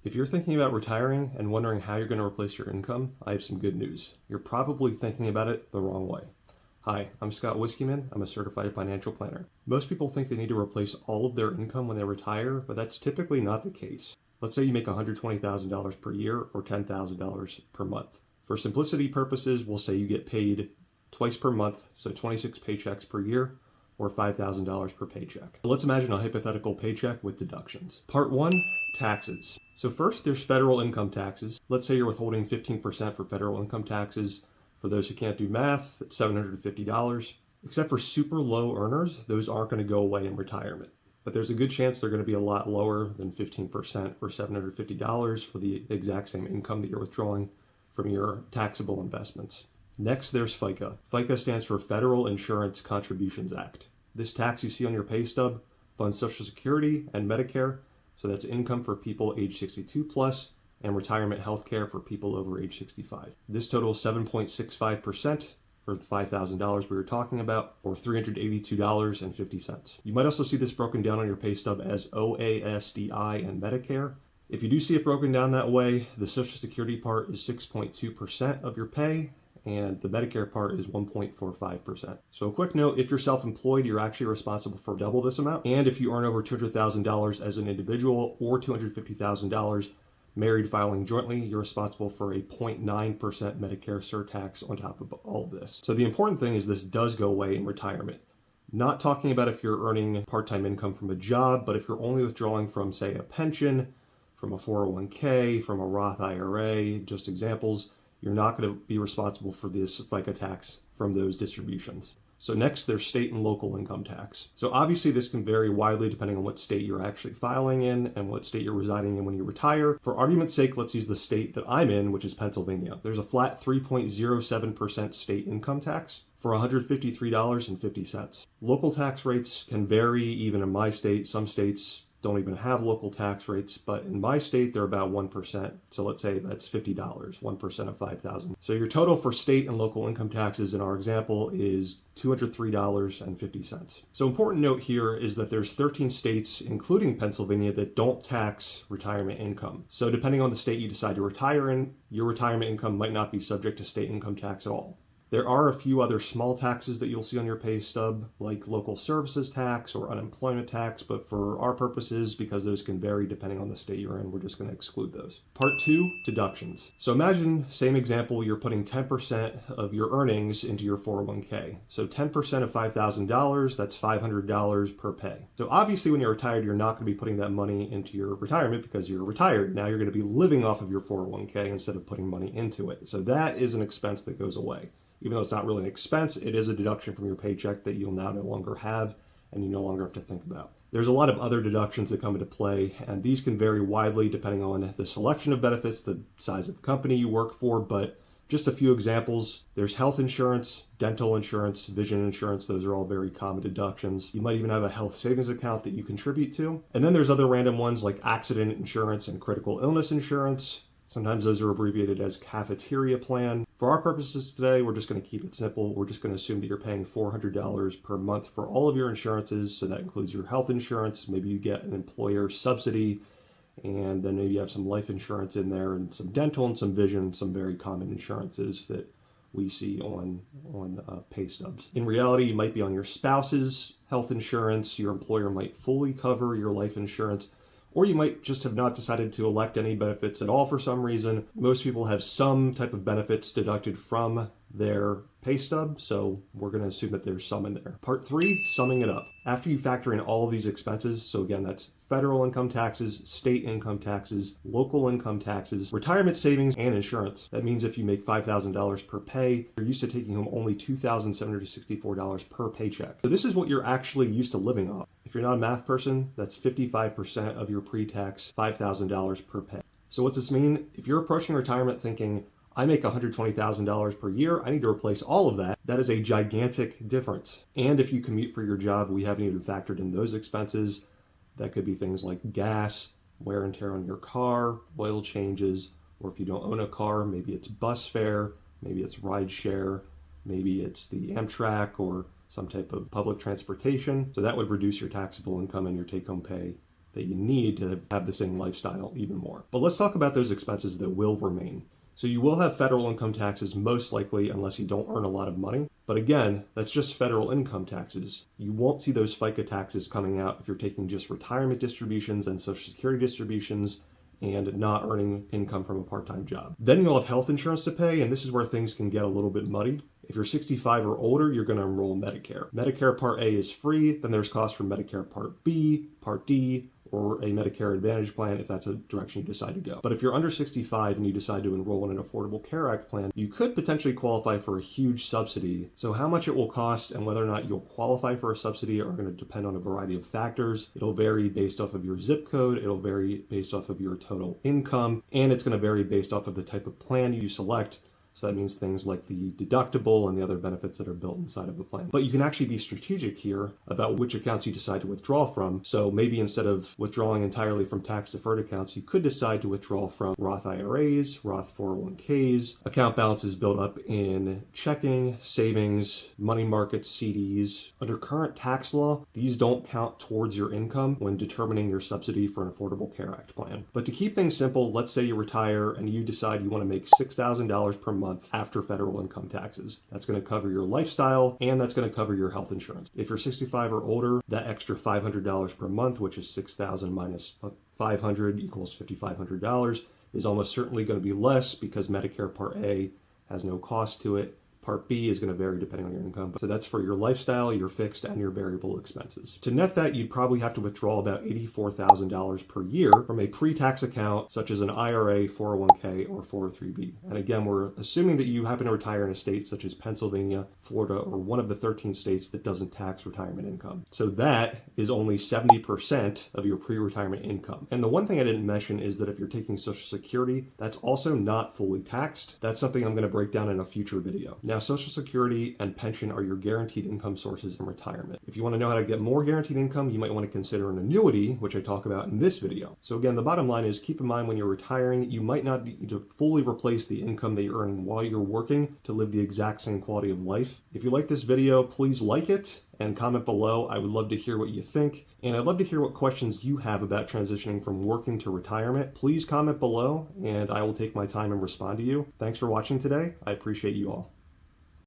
If you're thinking about retiring and wondering how you're going to replace your income, I have some good news. You're probably thinking about it the wrong way. Hi, I'm Scott Whiskeyman. I'm a certified financial planner. Most people think they need to replace all of their income when they retire, but that's typically not the case. Let's say you make $120,000 per year or $10,000 per month. For simplicity purposes, we'll say you get paid twice per month, so 26 paychecks per year, or $5,000 per paycheck. Let's imagine a hypothetical paycheck with deductions. Part 1, taxes. So first, there's federal income taxes. Let's say you're withholding 15% for federal income taxes. For those who can't do math, it's $750. Except for super low earners, those aren't going to go away in retirement. But there's a good chance they're going to be a lot lower than 15% or $750 for the exact same income that you're withdrawing from your taxable investments. Next, there's FICA. FICA stands for Federal Insurance Contributions Act. This tax you see on your pay stub funds Social Security and Medicare, so that's income for people age 62 plus and retirement health care for people over age 65. This totals 7.65% for the $5,000 we were talking about, or $382.50. You might also see this broken down on your pay stub as OASDI and Medicare. If you do see it broken down that way, the Social Security part is 6.2% of your pay, and the Medicare part is 1.45%. So a quick note, if you're self-employed, you're actually responsible for double this amount. And if you earn over $200,000 as an individual or $250,000 married filing jointly, you're responsible for a 0.9% Medicare surtax on top of all of this. So the important thing is this does go away in retirement. Not talking about if you're earning part-time income from a job, but if you're only withdrawing from, say, a pension, from a 401k, from a Roth IRA, just examples, you're not going to be responsible for this FICA tax from those distributions. So next, there's state and local income tax. So obviously this can vary widely depending on what state you're actually filing in and what state you're residing in when you retire. For argument's sake, let's use the state that I'm in, which is Pennsylvania. There's a flat 3.07% state income tax for $153.50. Local tax rates can vary even in my state. Some states don't even have local tax rates, but in my state, they're about 1%. So let's say that's $50, 1% of $5,000. So your total for state and local income taxes in our example is $203.50. So important note here is that there's 13 states, including Pennsylvania, that don't tax retirement income. So depending on the state you decide to retire in, your retirement income might not be subject to state income tax at all. There are a few other small taxes that you'll see on your pay stub, like local services tax or unemployment tax, but for our purposes, because those can vary depending on the state you're in, we're just going to exclude those. Part 2, deductions. So imagine, same example, you're putting 10% of your earnings into your 401k. So 10% of $5,000, that's $500 per pay. So obviously when you're retired, you're not going to be putting that money into your retirement because you're retired. Now you're going to be living off of your 401k instead of putting money into it. So that is an expense that goes away. Even though it's not really an expense, it is a deduction from your paycheck that you'll now no longer have and you no longer have to think about. There's a lot of other deductions that come into play, and these can vary widely depending on the selection of benefits, the size of company you work for, but just a few examples. There's health insurance, dental insurance, vision insurance. Those are all very common deductions. You might even have a health savings account that you contribute to. And then there's other random ones like accident insurance and critical illness insurance. Sometimes those are abbreviated as cafeteria plan. For our purposes today, we're just going to keep it simple. We're just going to assume that you're paying $400 per month for all of your insurances. So that includes your health insurance. Maybe you get an employer subsidy, and then maybe you have some life insurance in there and some dental and some vision, some very common insurances that we see on pay stubs. In reality, you might be on your spouse's health insurance. Your employer might fully cover your life insurance. Or you might just have not decided to elect any benefits at all for some reason. Most people have some type of benefits deducted from their pay stub, so we're going to assume that there's some in there. Part 3, summing it up. After you factor in all of these expenses, so again, that's federal income taxes, state income taxes, local income taxes, retirement savings, and insurance. That means if you make $5,000 per pay, you're used to taking home only $2,764 per paycheck. So this is what you're actually used to living off. If you're not a math person, that's 55% of your pre-tax $5,000 per pay. So what's this mean? If you're approaching retirement thinking, I make $120,000 per year, I need to replace all of that. That is a gigantic difference. And if you commute for your job, we haven't even factored in those expenses. That could be things like gas, wear and tear on your car, oil changes, or if you don't own a car, maybe it's bus fare, maybe it's ride share, maybe it's the Amtrak or some type of public transportation. So that would reduce your taxable income and your take-home pay that you need to have the same lifestyle even more. But let's talk about those expenses that will remain. So you will have federal income taxes most likely unless you don't earn a lot of money. But again, that's just federal income taxes. You won't see those FICA taxes coming out if you're taking just retirement distributions and Social Security distributions and not earning income from a part-time job. Then you'll have health insurance to pay, and this is where things can get a little bit muddy. If you're 65 or older, you're going to enroll in Medicare. Medicare Part A is free, then there's costs for Medicare Part B, Part D, or a Medicare Advantage plan if that's a direction you decide to go. But if you're under 65 and you decide to enroll in an Affordable Care Act plan, you could potentially qualify for a huge subsidy. So how much it will cost and whether or not you'll qualify for a subsidy are going to depend on a variety of factors. It'll vary based off of your zip code, it'll vary based off of your total income, and it's going to vary based off of the type of plan you select. So that means things like the deductible and the other benefits that are built inside of the plan. But you can actually be strategic here about which accounts you decide to withdraw from. So maybe instead of withdrawing entirely from tax-deferred accounts, you could decide to withdraw from Roth IRAs, Roth 401ks, account balances built up in checking, savings, money markets, CDs. Under current tax law, these don't count towards your income when determining your subsidy for an Affordable Care Act plan. But to keep things simple, let's say you retire and you decide you want to make $6,000 per month after federal income taxes. That's going to cover your lifestyle and that's going to cover your health insurance. If you're 65 or older, that extra $500 per month, which is $6,000 minus $500 equals $5,500, is almost certainly going to be less because Medicare Part A has no cost to it. Part B is going to vary depending on your income. So that's for your lifestyle, your fixed, and your variable expenses. To net that, you'd probably have to withdraw about $84,000 per year from a pre-tax account, such as an IRA, 401k, or 403b. And again, we're assuming that you happen to retire in a state such as Pennsylvania, Florida, or one of the 13 states that doesn't tax retirement income. So that is only 70% of your pre-retirement income. And the one thing I didn't mention is that if you're taking Social Security, that's also not fully taxed. That's something I'm going to break down in a future video. Now, Social Security and pension are your guaranteed income sources in retirement. If you want to know how to get more guaranteed income, you might want to consider an annuity, which I talk about in this video. So again, the bottom line is keep in mind when you're retiring, you might not need to fully replace the income that you're earning while you're working to live the exact same quality of life. If you like this video, please like it and comment below. I would love to hear what you think. And I'd love to hear what questions you have about transitioning from working to retirement. Please comment below and I will take my time and respond to you. Thanks for watching today. I appreciate you all.